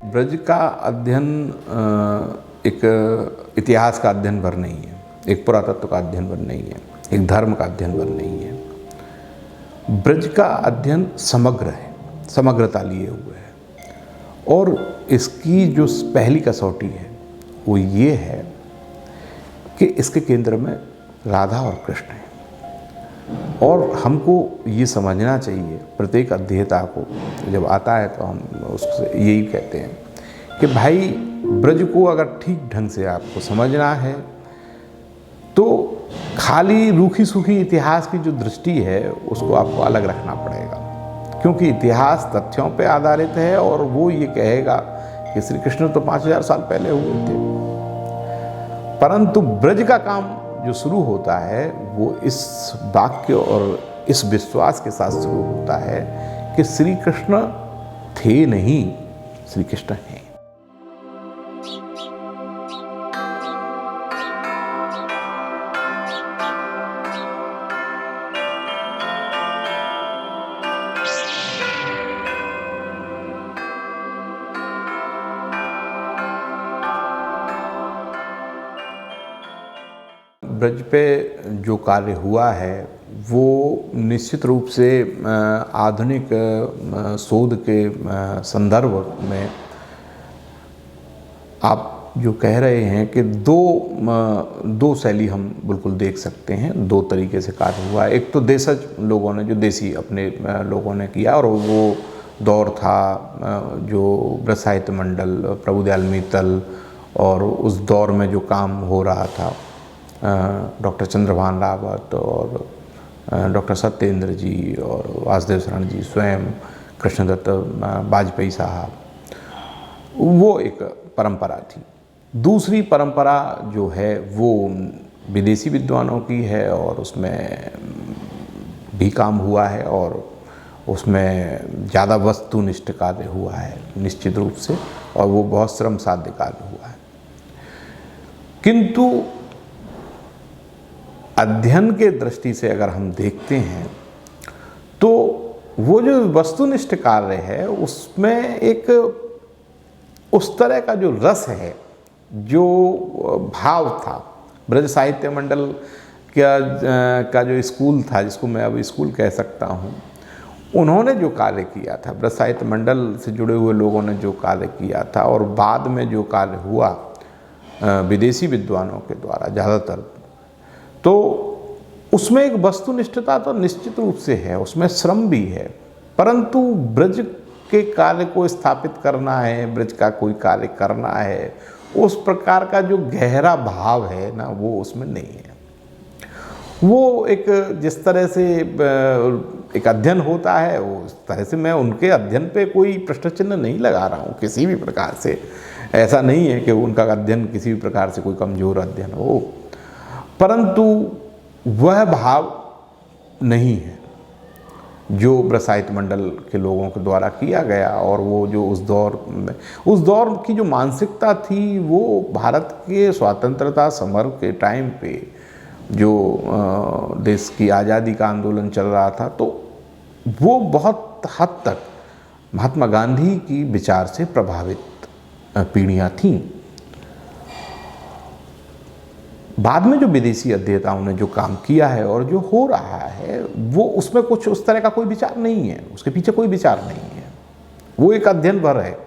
ब्रज का अध्ययन एक इतिहास का अध्ययन भर नहीं है, एक पुरातत्व का अध्ययन भर नहीं है, एक धर्म का अध्ययन भर नहीं है। ब्रज का अध्ययन समग्र है, समग्रता लिए हुए है। और इसकी जो पहली कसौटी है वो ये है कि इसके केंद्र में राधा और कृष्ण है। और हमको ये समझना चाहिए, प्रत्येक अध्येता को जब आता है तो हम उससे यही कहते हैं कि भाई ब्रज को अगर ठीक ढंग से आपको समझना है तो खाली रूखी सूखी इतिहास की जो दृष्टि है उसको आपको अलग रखना पड़ेगा, क्योंकि इतिहास तथ्यों पे आधारित है और वो ये कहेगा कि श्री कृष्ण तो 5000 साल पहले हुए थे। परंतु ब्रज का काम जो शुरू होता है वो इस वाक्य और इस विश्वास के साथ शुरू होता है कि श्री कृष्ण थे नहीं, श्री कृष्ण हैं। ब्रज पे जो कार्य हुआ है वो निश्चित रूप से आधुनिक शोध के संदर्भ में आप जो कह रहे हैं कि दो शैली हम बिल्कुल देख सकते हैं, दो तरीके से कार्य हुआ। एक तो देशज लोगों ने, जो देसी अपने लोगों ने किया, और वो दौर था जो ब्रज साहित्य मंडल, प्रभुदयाल मीतल, और उस दौर में जो काम हो रहा था डॉक्टर चंद्रभान रावत और डॉक्टर सत्येंद्र जी और वासुदेव शरण जी, स्वयं कृष्णदत्त वाजपेयी साहब, वो एक परंपरा थी। दूसरी परंपरा जो है वो विदेशी विद्वानों की है और उसमें भी काम हुआ है और उसमें ज़्यादा वस्तुनिष्ठ कार्य हुआ है निश्चित रूप से, और वो बहुत श्रम साध्य कार्य हुआ है। किंतु अध्ययन के दृष्टि से अगर हम देखते हैं तो वो जो वस्तुनिष्ठ कार्य है उसमें एक उस तरह का जो रस है, जो भाव था, ब्रज साहित्य मंडल का जो स्कूल था, जिसको मैं अब स्कूल कह सकता हूँ, उन्होंने जो कार्य किया था, ब्रज साहित्य मंडल से जुड़े हुए लोगों ने जो कार्य किया था, और बाद में जो कार्य हुआ विदेशी विद्वानों के द्वारा ज़्यादातर, तो उसमें एक वस्तुनिष्ठता तो निश्चित रूप से है, उसमें श्रम भी है। परंतु ब्रज के कार्य को स्थापित करना है, ब्रज का कोई कार्य करना है, उस प्रकार का जो गहरा भाव है ना, वो उसमें नहीं है। वो एक जिस तरह से एक अध्ययन होता है, वो उस तरह से मैं उनके अध्ययन पे कोई प्रश्न चिन्ह नहीं लगा रहा हूँ किसी भी प्रकार से। ऐसा नहीं है कि उनका अध्ययन किसी भी प्रकार से कोई कमज़ोर अध्ययन हो, परंतु वह भाव नहीं है जो ब्रज साहित्य मंडल के लोगों के द्वारा किया गया। और वो जो उस दौर की जो मानसिकता थी, वो भारत के स्वतंत्रता समर के टाइम पे जो देश की आज़ादी का आंदोलन चल रहा था, तो वो बहुत हद तक महात्मा गांधी की विचार से प्रभावित पीढ़ियाँ थीं। बाद में जो विदेशी अध्येताओं ने जो काम किया है और जो हो रहा है, वो उसमें कुछ उस तरह का कोई विचार नहीं है, उसके पीछे कोई विचार नहीं है, वो एक अध्ययन भर है।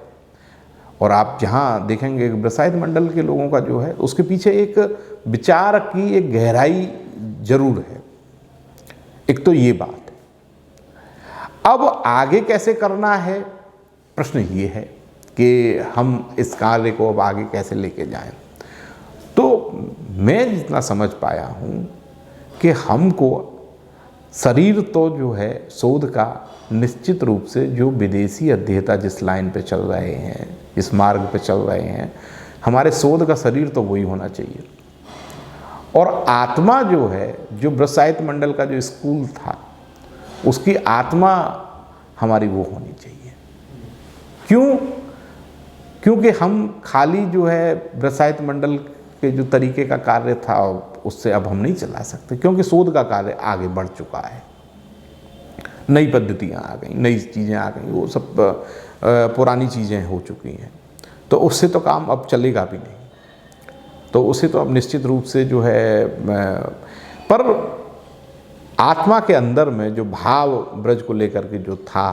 और आप जहाँ देखेंगे ब्रज साहित्य मंडल के लोगों का जो है, उसके पीछे एक विचार की एक गहराई जरूर है। एक तो ये बात है। अब आगे कैसे करना है, प्रश्न ये है कि हम इस कार्य को अब आगे कैसे लेके जाएं। तो मैं जितना समझ पाया हूँ कि हमको शरीर तो जो है शोध का निश्चित रूप से जो विदेशी अध्येता जिस लाइन पे चल रहे हैं, इस मार्ग पे चल रहे हैं, हमारे शोध का शरीर तो वही होना चाहिए। और आत्मा जो है, जो ब्रज साहित्य मंडल का जो स्कूल था, उसकी आत्मा हमारी वो होनी चाहिए। क्यों? क्योंकि हम खाली जो है ब्रज साहित्य मंडल के जो तरीके का कार्य था उससे अब हम नहीं चला सकते, क्योंकि शोध का कार्य आगे बढ़ चुका है। नई पद्धतियाँ आ गई, नई चीज़ें आ गई, वो सब पुरानी चीज़ें हो चुकी हैं। तो उससे तो काम अब चलेगा भी नहीं। तो उसे तो अब निश्चित रूप से जो है, पर आत्मा के अंदर में जो भाव ब्रज को लेकर के जो था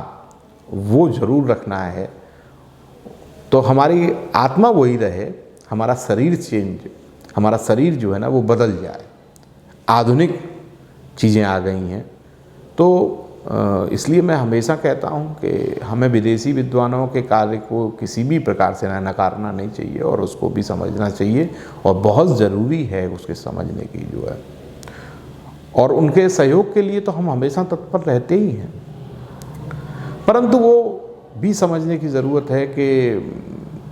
वो जरूर रखना है। तो हमारी आत्मा वही रहे, हमारा शरीर चेंज, हमारा शरीर जो है ना वो बदल जाए। आधुनिक चीज़ें आ गई हैं, तो इसलिए मैं हमेशा कहता हूँ कि हमें विदेशी विद्वानों के कार्य को किसी भी प्रकार से नकारना नहीं चाहिए और उसको भी समझना चाहिए, और बहुत ज़रूरी है उसके समझने की जो है। और उनके सहयोग के लिए तो हम हमेशा तत्पर रहते ही हैं, परंतु वो भी समझने की ज़रूरत है कि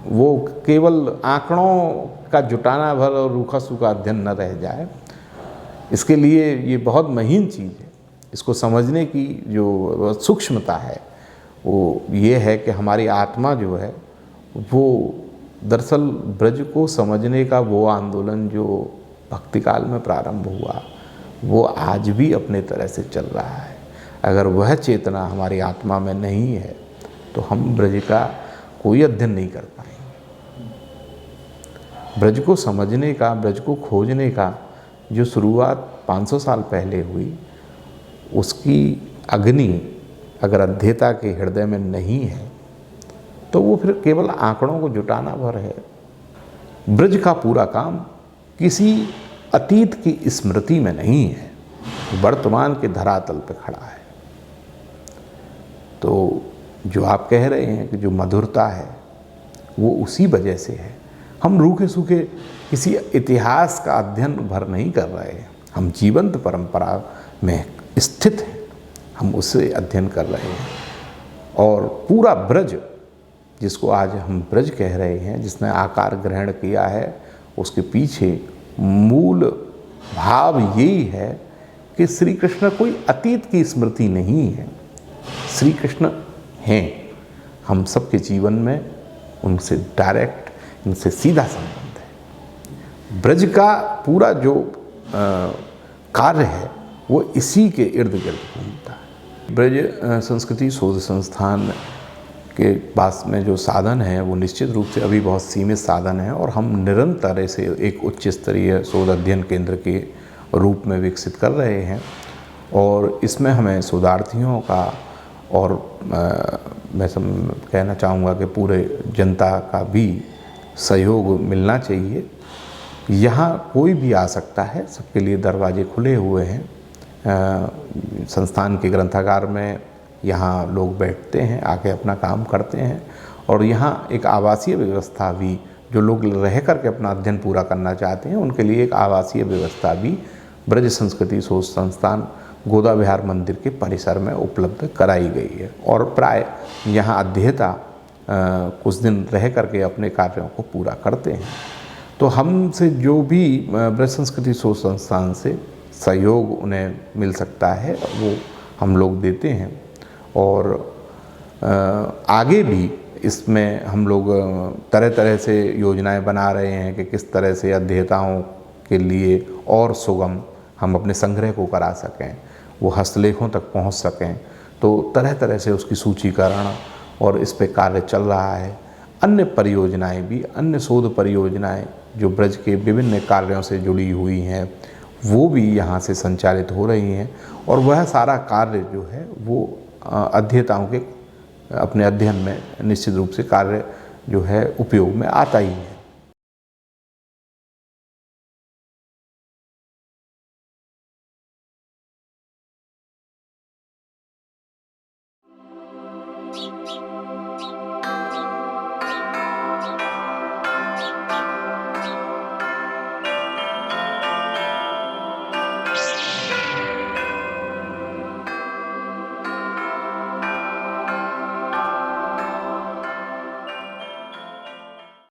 वो केवल आंकड़ों का जुटाना भर और रूखा सूखा अध्ययन न रह जाए। इसके लिए ये बहुत महीन चीज़ है। इसको समझने की जो सूक्ष्मता है वो ये है कि हमारी आत्मा जो है वो दरअसल ब्रज को समझने का वो आंदोलन जो भक्ति काल में प्रारंभ हुआ वो आज भी अपने तरह से चल रहा है। अगर वह चेतना हमारी आत्मा में नहीं है तो हम ब्रज का कोई अध्ययन नहीं कर पाएंगे। ब्रज को समझने का, ब्रज को खोजने का जो शुरुआत 500 साल पहले हुई, उसकी अग्नि अगर अध्येता के हृदय में नहीं है तो वो फिर केवल आंकड़ों को जुटाना भर है। ब्रज का पूरा काम किसी अतीत की स्मृति में नहीं है, वर्तमान के धरातल पे खड़ा है। तो जो आप कह रहे हैं कि जो मधुरता है वो उसी वजह से है। हम रूखे सूखे किसी इतिहास का अध्ययन भर नहीं कर रहे हैं, हम जीवंत परंपरा में स्थित हैं, हम उससे अध्ययन कर रहे हैं। और पूरा ब्रज, जिसको आज हम ब्रज कह रहे हैं, जिसने आकार ग्रहण किया है, उसके पीछे मूल भाव यही है कि श्री कृष्ण कोई अतीत की स्मृति नहीं है। श्री कृष्ण हैं, हम सबके जीवन में उनसे डायरेक्ट, उनसे सीधा संबंध है। ब्रज का पूरा जो कार्य है वो इसी के इर्द गिर्द घूमता है। ब्रज संस्कृति शोध संस्थान के पास में जो साधन है वो निश्चित रूप से अभी बहुत सीमित साधन है, और हम निरंतर इसे एक उच्च स्तरीय शोध अध्ययन केंद्र के रूप में विकसित कर रहे हैं। और इसमें हमें शोधार्थियों का और मैं कहना चाहूँगा कि पूरे जनता का भी सहयोग मिलना चाहिए। यहाँ कोई भी आ सकता है, सबके लिए दरवाजे खुले हुए हैं। संस्थान के ग्रंथागार में यहाँ लोग बैठते हैं, आके अपना काम करते हैं, और यहाँ एक आवासीय व्यवस्था भी, जो लोग रह करके अपना अध्ययन पूरा करना चाहते हैं उनके लिए एक आवासीय व्यवस्था भी ब्रज संस्कृति शोध संस्थान गोदा विहार मंदिर के परिसर में उपलब्ध कराई गई है। और प्राय यहाँ अध्येता कुछ दिन रह करके अपने कार्यों को पूरा करते हैं। तो हमसे जो भी ब्रज संस्कृति शोध संस्थान से सहयोग उन्हें मिल सकता है वो हम लोग देते हैं। और आगे भी इसमें हम लोग तरह तरह से योजनाएं बना रहे हैं कि किस तरह से अध्येताओं के लिए और सुगम हम अपने संग्रह को करा सकें, वो हस्तलेखों तक पहुंच सकें। तो तरह तरह से उसकी सूचीकरण और इस पे कार्य चल रहा है। अन्य परियोजनाएं भी, अन्य शोध परियोजनाएं जो ब्रज के विभिन्न कार्यों से जुड़ी हुई हैं वो भी यहाँ से संचालित हो रही हैं, और वह सारा कार्य जो है वो अध्येताओं के अपने अध्ययन में निश्चित रूप से कार्य जो है उपयोग में आता ही है।